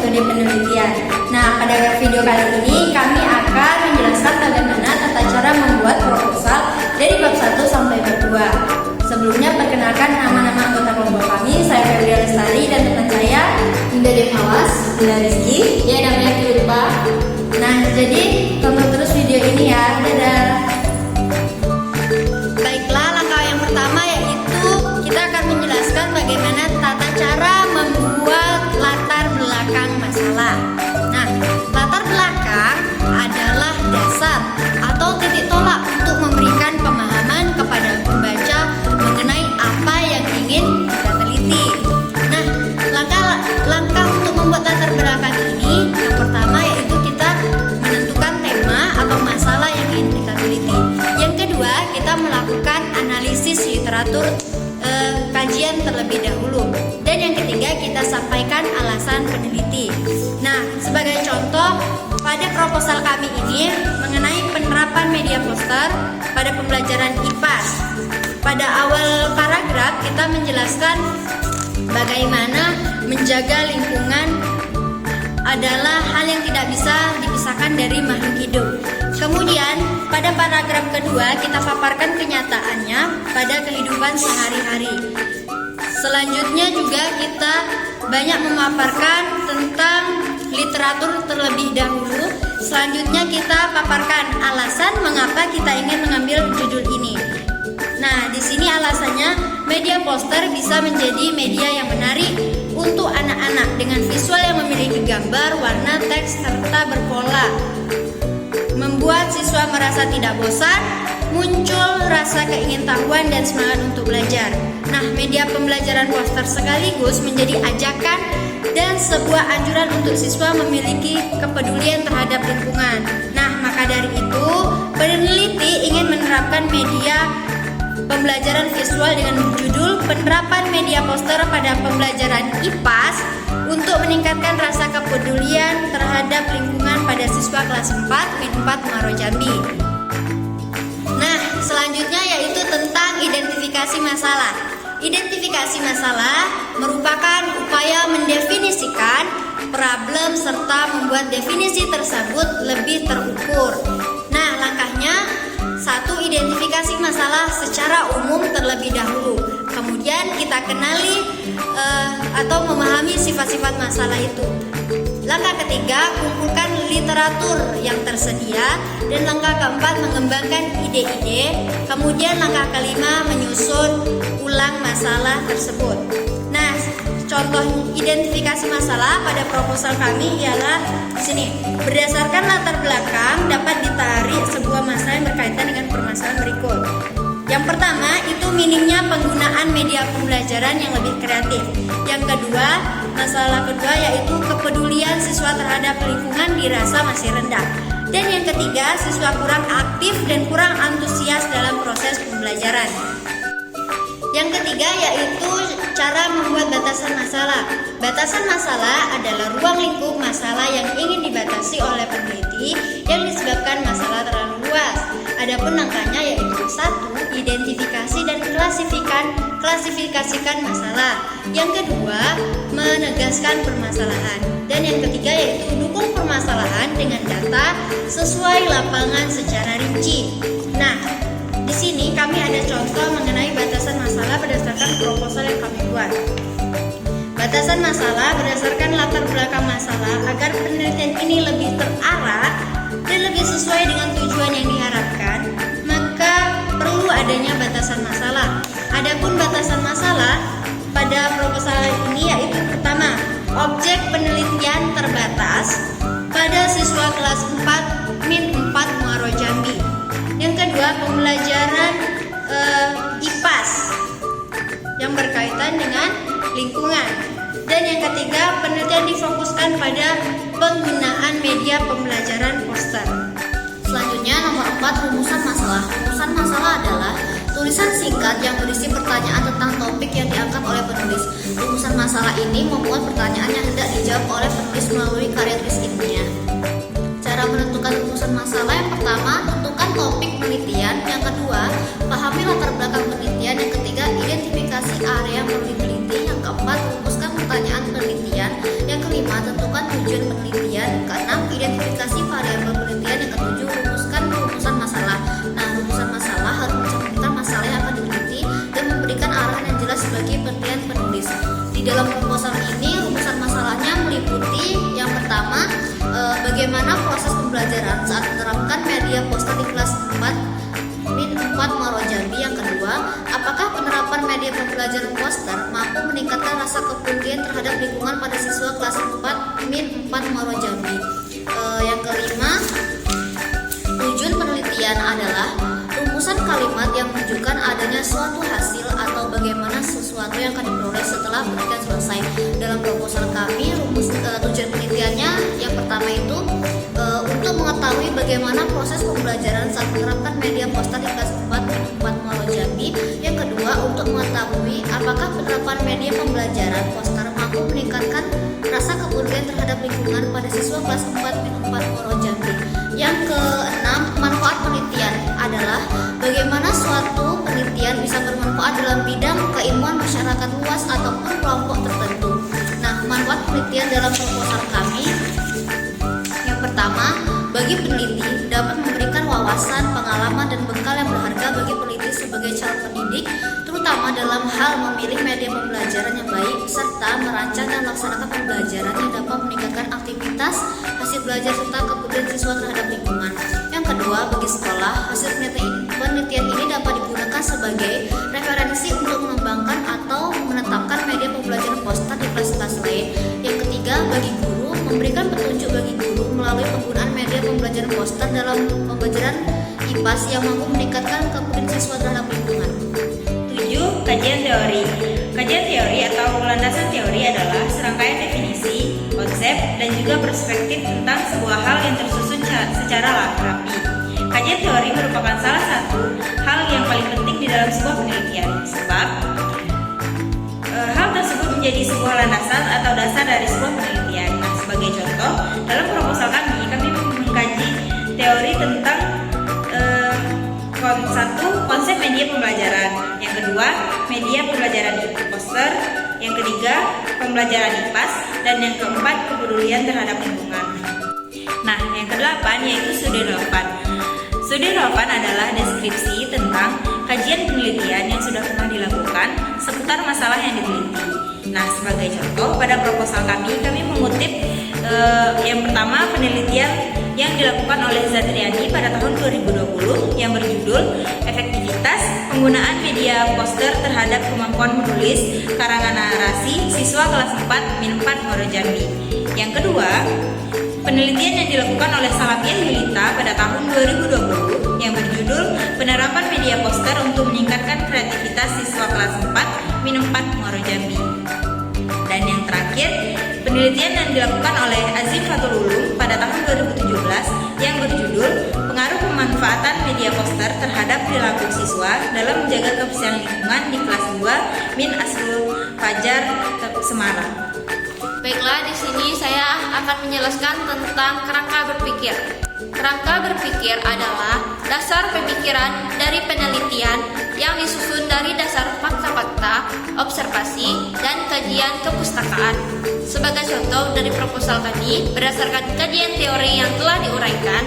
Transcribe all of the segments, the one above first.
metode penelitian. Nah, pada video kali ini kami akan menjelaskan bagaimana tata cara membuat proposal dari bab 1 sampai bab 2. Sebelumnya perkenalkan nama-nama anggota kelompok kami. Saya Febria Lestari dan teman saya Dinda Devawas, Dinda Rizky, ya namanya Kirutba. Nah, jadi tonton terus video ini ya. Dadah. Baiklah, langkah yang pertama yaitu kita akan menjelaskan bagaimana tata cara membuat latar belakang masalah. Nah, latar belakang adalah dasar atau titik tolak untuk memberikan pemahaman kepada pembaca mengenai apa yang ingin kita teliti. Nah, langkah untuk membuat latar belakang ini yang pertama yaitu kita menentukan tema atau masalah yang ingin kita teliti. Yang kedua, kita melakukan analisis literatur kajian terlebih dahulu. Dan yang ketiga, kita sampaikan alasan peneliti. Nah, sebagai contoh, pada proposal kami ini mengenai penerapan media poster pada pembelajaran IPAS. Pada awal paragraf kita menjelaskan bagaimana menjaga lingkungan adalah hal yang tidak bisa dipisahkan dari makhluk hidup. Kemudian pada paragraf kedua kita paparkan kenyataannya pada kehidupan sehari-hari. Selanjutnya juga kita banyak memaparkan tentang literatur terlebih dahulu. Selanjutnya kita paparkan alasan mengapa kita ingin mengambil judul ini. Nah, di sini alasannya media poster bisa menjadi media yang menarik untuk anak-anak dengan visual yang memiliki gambar, warna, teks serta berpola. Membuat siswa merasa tidak bosan, muncul rasa keingintahuan dan semangat untuk belajar. Nah, media pembelajaran poster sekaligus menjadi ajakan dan sebuah anjuran untuk siswa memiliki kepedulian terhadap lingkungan. Nah, maka dari itu, peneliti ingin menerapkan media pembelajaran visual dengan judul penerapan media poster pada pembelajaran IPAS untuk meningkatkan rasa kepedulian terhadap lingkungan pada siswa kelas 4 Min 4 Muaro Jambi. Nah, selanjutnya yaitu tentang identifikasi masalah. Identifikasi masalah merupakan upaya mendefinisikan problem serta membuat definisi tersebut lebih terukur. Nah, langkahnya: 1. Identifikasi masalah secara umum terlebih dahulu. Kemudian kita kenali atau memahami sifat-sifat masalah itu. Langkah ketiga, kumpulkan literatur yang tersedia. Dan langkah keempat, mengembangkan ide-ide. Kemudian langkah kelima, menyusun ulang masalah tersebut. Nah, contoh identifikasi masalah pada proposal kami ialah di sini. Berdasarkan latar belakang dapat ditarik sebuah masalah yang berkaitan dengan permasalahan berikut. Yang pertama itu minimnya penggunaan media pembelajaran yang lebih kreatif. Yang kedua, masalah kedua yaitu kepedulian siswa terhadap lingkungan dirasa masih rendah. Dan yang ketiga, siswa kurang aktif dan kurang antusias dalam proses pembelajaran. Yang ketiga yaitu cara membuat batasan masalah. Batasan masalah adalah ruang lingkup masalah yang ingin dibatasi oleh peneliti yang disebabkan masalah terlalu luas. Adapun langkahnya yaitu 1. Identifikasi dan klasifikasikan masalah. Yang kedua, menegaskan permasalahan. Dan yang ketiga yaitu dukung permasalahan dengan data sesuai lapangan secara rinci. Nah, di sini kami ada contoh mengenai batasan masalah berdasarkan proposal yang kami buat. Batasan masalah berdasarkan latar belakang masalah agar penelitian ini lebih terarah dan lebih sesuai dengan tujuan yang diharapkan, maka perlu adanya batasan masalah. Adapun batasan masalah pada proposal ini yaitu pertama, objek penelitian terbatas pada siswa kelas 4 Min 4 Muaro Jambi. Yang kedua, pembelajaran IPAS yang berkaitan dengan lingkungan. Dan yang ketiga, penelitian difokuskan pada penggunaan media pembelajaran poster. Selanjutnya nomor 4, rumusan masalah. Rumusan masalah adalah tulisan singkat yang berisi pertanyaan tentang topik yang diangkat oleh penulis. Rumusan masalah ini memuat pertanyaan yang hendak dijawab oleh penulis melalui karya tulis ilmiah. Cara menentukan rumusan masalah: yang pertama, tentukan topik penelitian. Yang kedua, pahami latar belakang penelitian. Yang ketiga, identifikasi area yang perlu diteliti. Yang keempat, rumuskan pertanyaan penelitian. Yang kelima, tentukan tujuan penelitian. Keenam, identifikasi variabel penelitian. Yang ketujuh, rumuskan rumusan masalah. Nah, rumusan masalah harus mencerminkan masalah yang akan diteliti dan memberikan arahan yang jelas sebagai penelitian penulis. Di dalam proposal ini, rumusan masalahnya meliputi yang pertama, bagaimana proses pembelajaran saat menerapkan media poster di kelas 4-4 Muaro Jambi. Yang kedua, apakah penerapan media pembelajaran poster mampu meningkatkan rasa kepedulian terhadap lingkungan pada siswa kelas 4-4 Muaro Jambi. Yang kelima, tujuan penelitian adalah rumusan kalimat yang menunjukkan adanya suatu hasil atau bagaimana sesuatu yang akan diperoleh setelah penelitian selesai. Dalam proposal kami, tujuan penelitiannya yang pertama itu untuk mengetahui bagaimana proses pembelajaran saat menerapkan media poster di kelas 4-4 Muaro Jambi. Yang kedua, untuk mengetahui apakah penerapan media pembelajaran poster mampu meningkatkan rasa kepedulian terhadap lingkungan pada siswa kelas 4-4 Muaro Jambi. Yang keenam, manfaat penelitian adalah bagaimana suatu penelitian bisa bermanfaat dalam bidang keilmuan masyarakat luas ataupun kelompok tertentu. Nah, manfaat penelitian dalam proposal kami yang pertama, bagi peneliti dapat memberikan wawasan, pengalaman, dan bekal yang berharga bagi peneliti sebagai calon pendidik, terutama dalam hal memilih media pembelajaran yang baik, serta merancang dan melaksanakan pembelajaran yang dapat meningkatkan aktivitas, hasil belajar, serta kepedulian siswa terhadap lingkungan. Yang kedua, bagi sekolah, hasil penelitian ini dapat digunakan sebagai referensi untuk mengembangkan atau menetapkan media pembelajaran poster di kelas-kelas lain. Yang ketiga, bagi guru, memberikan petunjuk bagi guru melalui penggunaan media pembelajaran poster dalam pembelajaran IPAS yang mampu meningkatkan kepedulian siswa terhadap lingkungan. 7. Kajian teori. Kajian teori atau landasan teori adalah serangkaian definisi, konsep, dan juga perspektif tentang sebuah hal yang tersusun secara rapi. Kajian teori merupakan salah satu hal yang paling penting di dalam sebuah penelitian, sebab hal tersebut menjadi sebuah landasan atau dasar dari sebuah penelitian. Nah, sebagai contoh, dalam proposal kami mengkaji teori tentang konsep media pembelajaran. Yang kedua, media pembelajaran poster. Yang ketiga, pembelajaran IPAS. Dan yang keempat, kepedulian terhadap lingkungan. Nah, yang kedelapan yaitu studi relevan. Studi relevan adalah deskripsi tentang kajian penelitian yang sudah pernah dilakukan seputar masalah yang diteliti. Nah, sebagai contoh, pada proposal kami mengutip yang pertama penelitian yang dilakukan oleh Zatriani pada tahun 2020 yang berjudul Efektivitas Penggunaan Media Poster Terhadap Kemampuan Menulis Karangan Narasi Siswa Kelas 4-4 Muaro Jambi. Yang kedua, penelitian yang dilakukan oleh Salamiah Yulita pada tahun 2020 yang berjudul Penerapan Media Poster untuk Meningkatkan Kreativitas Siswa Kelas 4-4 Muaro Jambi. Dan yang terakhir, penelitian yang dilakukan oleh Azim Fatul Ulum pada tahun 2017 yang berjudul Pengaruh Pemanfaatan Media Poster Terhadap Perilaku Siswa dalam Menjaga Kebersihan Lingkungan di kelas 2 Min Asrul Fajar Semarang. Baiklah, di sini saya akan menjelaskan tentang kerangka berpikir. Kerangka berpikir adalah dasar pemikiran dari penelitian yang disusun dari dasar fakta-fakta, observasi, dan kajian kepustakaan. Sebagai contoh dari proposal kami, berdasarkan kajian teori yang telah diuraikan,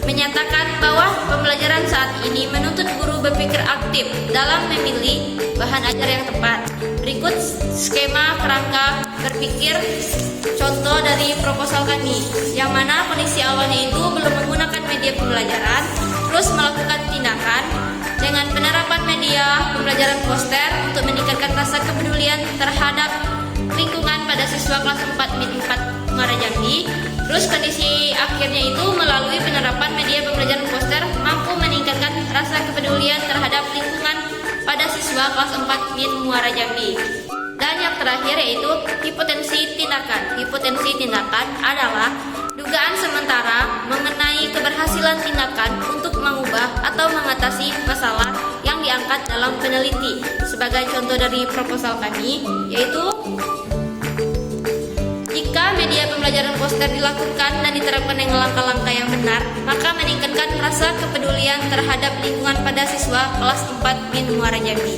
menyatakan bahwa pembelajaran saat ini menuntut guru berpikir aktif dalam memilih bahan ajar yang tepat. Berikut skema kerangka berpikir contoh dari proposal kami, yang mana kondisi awalnya itu belum menggunakan media pembelajaran, terus melakukan tindakan dengan penerapan media pembelajaran poster untuk meningkatkan rasa kepedulian terhadap lingkungan pada siswa kelas 4-4 Muaro Jambi. Terus kondisi akhirnya itu melalui penerapan media pembelajaran poster mampu meningkatkan rasa kepedulian terhadap lingkungan pada siswa kelas 4 Muaro Jambi. Dan yang terakhir yaitu hipotensi tindakan. Hipotensi tindakan adalah dugaan sementara mengenai keberhasilan tindakan untuk mengubah atau mengatasi masalah yang diangkat dalam peneliti. Sebagai contoh dari proposal kami yaitu jika media pembelajaran poster dilakukan dan diterapkan dengan langkah-langkah yang benar, maka meningkatkan rasa kepedulian terhadap lingkungan pada siswa kelas 4 Muaro Jambi.